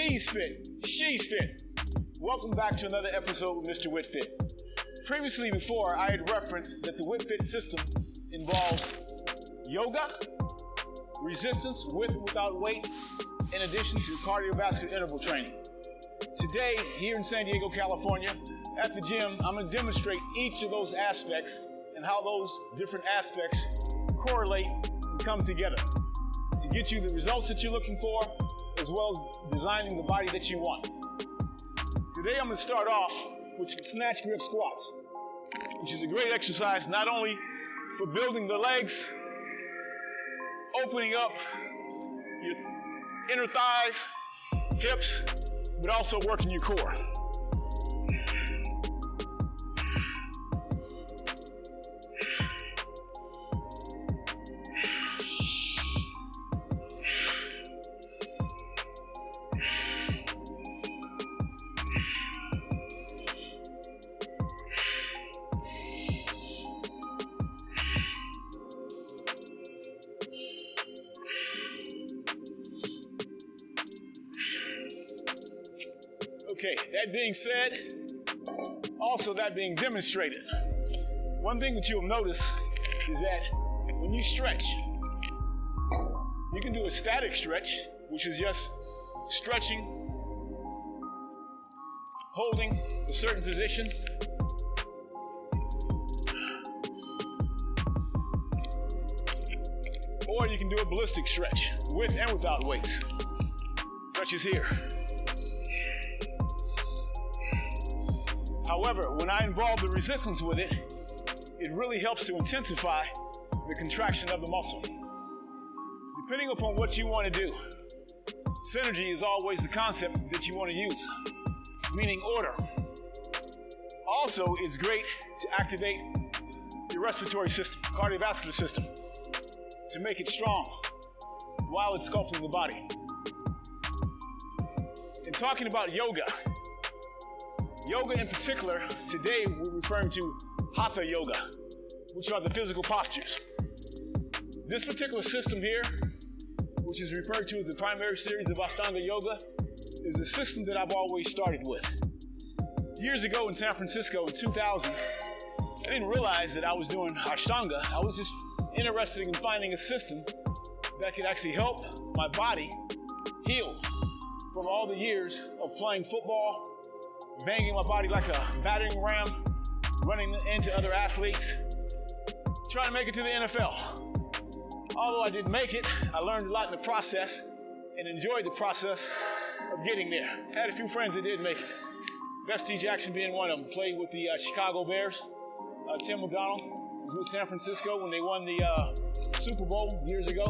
He's fit, she's fit. Welcome back to another episode with Mr. WitFit. Previously before, I had referenced that the WitFit system involves yoga, resistance with and without weights, in addition to cardiovascular interval training. Today, here in San Diego, California, at the gym, I'm going to demonstrate each of those aspects and how those different aspects correlate and come together to get you the results that you're looking for, as well as designing the body that you want. Today I'm going to start off with some snatch grip squats, which is a great exercise not only for building the legs, opening up your inner thighs, hips, but also working your core. Okay, that being said, also that being demonstrated, one thing that you'll notice is that when you stretch, you can do a static stretch, which is just stretching, holding a certain position, or you can do a ballistic stretch with and without weights, such as here. However, when I involve the resistance with it, it really helps to intensify the contraction of the muscle. Depending upon what you want to do, synergy is always the concept that you want to use, meaning order. Also, it's great to activate your respiratory system, cardiovascular system, to make it strong while it's sculpting the body. In talking about yoga in particular, today we're referring to Hatha yoga, which are the physical postures. This particular system here, which is referred to as the primary series of Ashtanga yoga, is a system that I've always started with. Years ago in San Francisco in 2000, I didn't realize that I was doing Ashtanga. I was just interested in finding a system that could actually help my body heal from all the years of playing football, banging my body like a battering ram, running into other athletes, trying to make it to the NFL. Although I didn't make it, I learned a lot in the process and enjoyed the process of getting there. I had a few friends that did make it. Bestie Jackson being one of them, played with the Chicago Bears. Tim McDonald was with San Francisco when they won the Super Bowl years ago.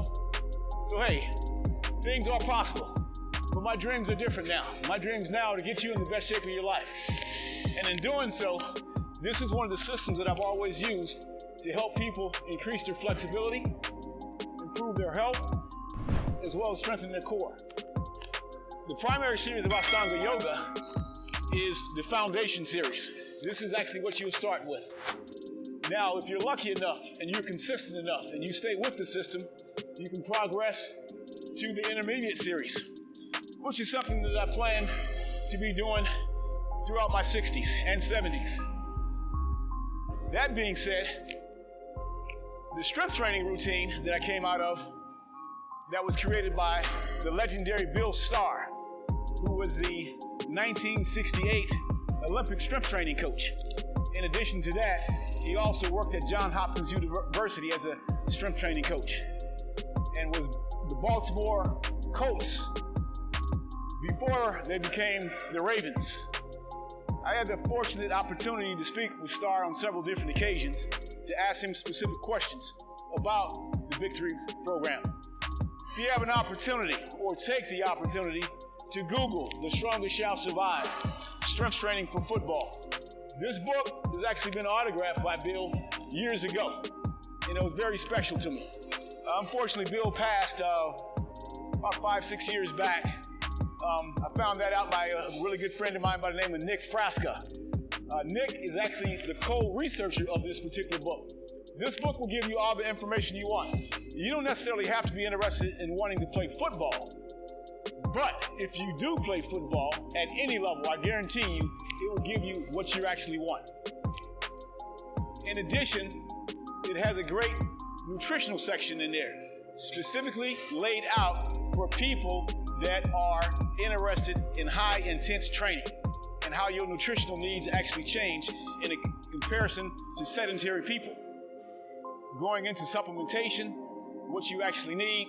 So hey, things are possible. But my dreams are different now. My dreams now are to get you in the best shape of your life. And in doing so, this is one of the systems that I've always used to help people increase their flexibility, improve their health, as well as strengthen their core. The primary series of Ashtanga yoga is the foundation series. This is actually what you'll start with. Now, if you're lucky enough and you're consistent enough and you stay with the system, you can progress to the intermediate series, which is something that I plan to be doing throughout my 60s and 70s. That being said, the strength training routine that I came out of, that was created by the legendary Bill Starr, who was the 1968 Olympic strength training coach. In addition to that, he also worked at Johns Hopkins University as a strength training coach and was the Baltimore Colts before they became the Ravens. I had the fortunate opportunity to speak with Starr on several different occasions to ask him specific questions about the Big Three program. If you have an opportunity, or take the opportunity, to Google The Strongest Shall Survive, Strength Training for Football. This book has actually been autographed by Bill years ago, and it was very special to me. Unfortunately, Bill passed about 5-6 years back. I found that out by a really good friend of mine by the name of Nick Frasca. Nick is actually the co-researcher of this particular book. This book will give you all the information you want. You don't necessarily have to be interested in wanting to play football, But if you do play football at any level, I guarantee you, it will give you what you actually want. In addition, it has a great nutritional section in there, specifically laid out for people that are interested in high intense training and how your nutritional needs actually change in a comparison to sedentary people. Going into supplementation, what you actually need,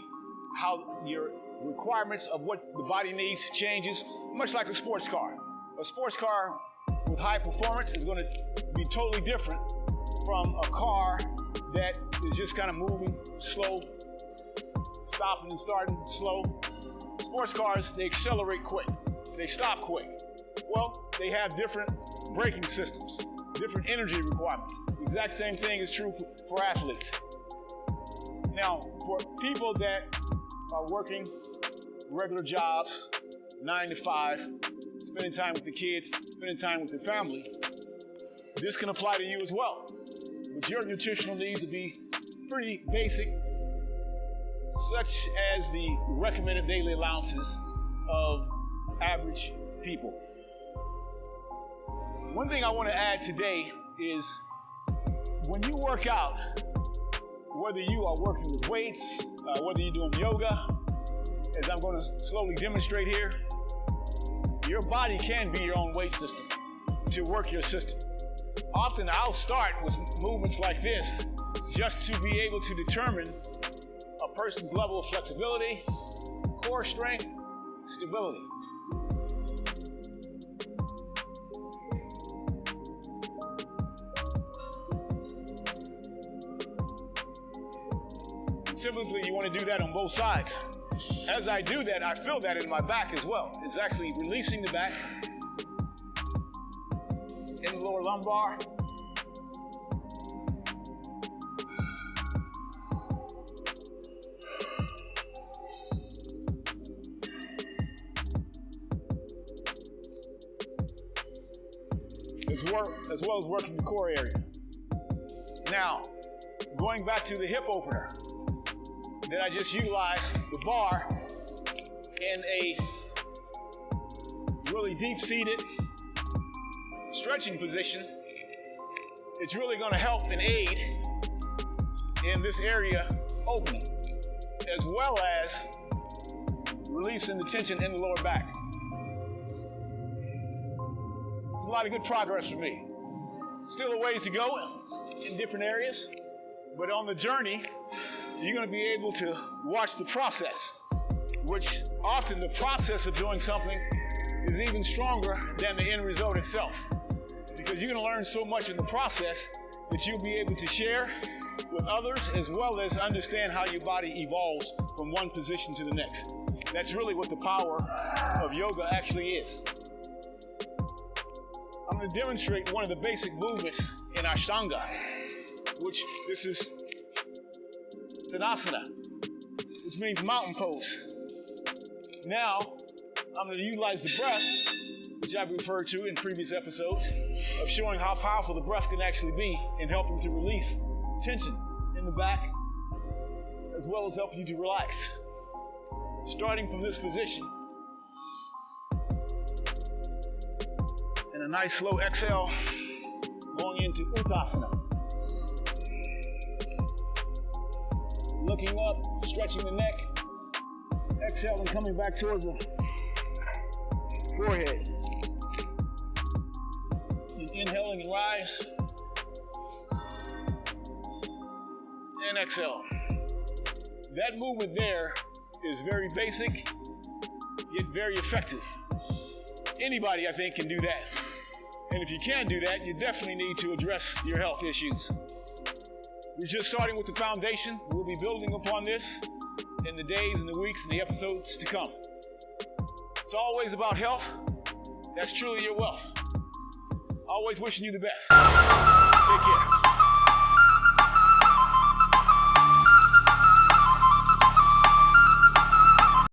how your requirements of what the body needs changes, much like a sports car. A sports car with high performance is going to be totally different from a car that is just kind of moving slow, stopping and starting slow. Sports cars, they accelerate quick, they stop quick. Well, they have different braking systems, different energy requirements. The exact same thing is true for athletes. Now, for people that are working regular jobs, 9 to 5, spending time with the kids, spending time with their family, this can apply to you as well. But your nutritional needs will be pretty basic, such as the recommended daily allowances of average people. One thing I want to add today is when you work out, whether you are working with weights, whether you're doing yoga, as I'm going to slowly demonstrate here, your body can be your own weight system to work your system. Often I'll start with movements like this just to be able to determine a person's level of flexibility, core strength, stability. Typically, you want to do that on both sides. As I do that, I feel that in my back as well. It's actually releasing the back in the lower lumbar. As well as working the core area. Now, going back to the hip opener, that I just utilized the bar in a really deep-seated stretching position. It's really going to help and aid in this area opening, as well as releasing the tension in the lower back. It's a lot of good progress for me. Still a ways to go in different areas, but on the journey, you're going to be able to watch the process, which often the process of doing something is even stronger than the end result itself, because you're going to learn so much in the process that you'll be able to share with others, as well as understand how your body evolves from one position to the next. That's really what the power of yoga actually is. I'm going to demonstrate one of the basic movements in Ashtanga, which this is Asana, which means mountain pose. Now, I'm going to utilize the breath, which I've referred to in previous episodes, of showing how powerful the breath can actually be in helping to release tension in the back, as well as help you to relax. Starting from this position, and a nice slow exhale, going into Uttasana. Looking up, stretching the neck, exhaling, coming back towards the forehead. And inhaling and rise. And exhale. That movement there is very basic, yet very effective. Anybody, I think, can do that. And if you can't do that, you definitely need to address your health issues. We're just starting with the foundation. We'll be building upon this in the days and the weeks and the episodes to come. It's always about health. That's truly your wealth. Always wishing you the best.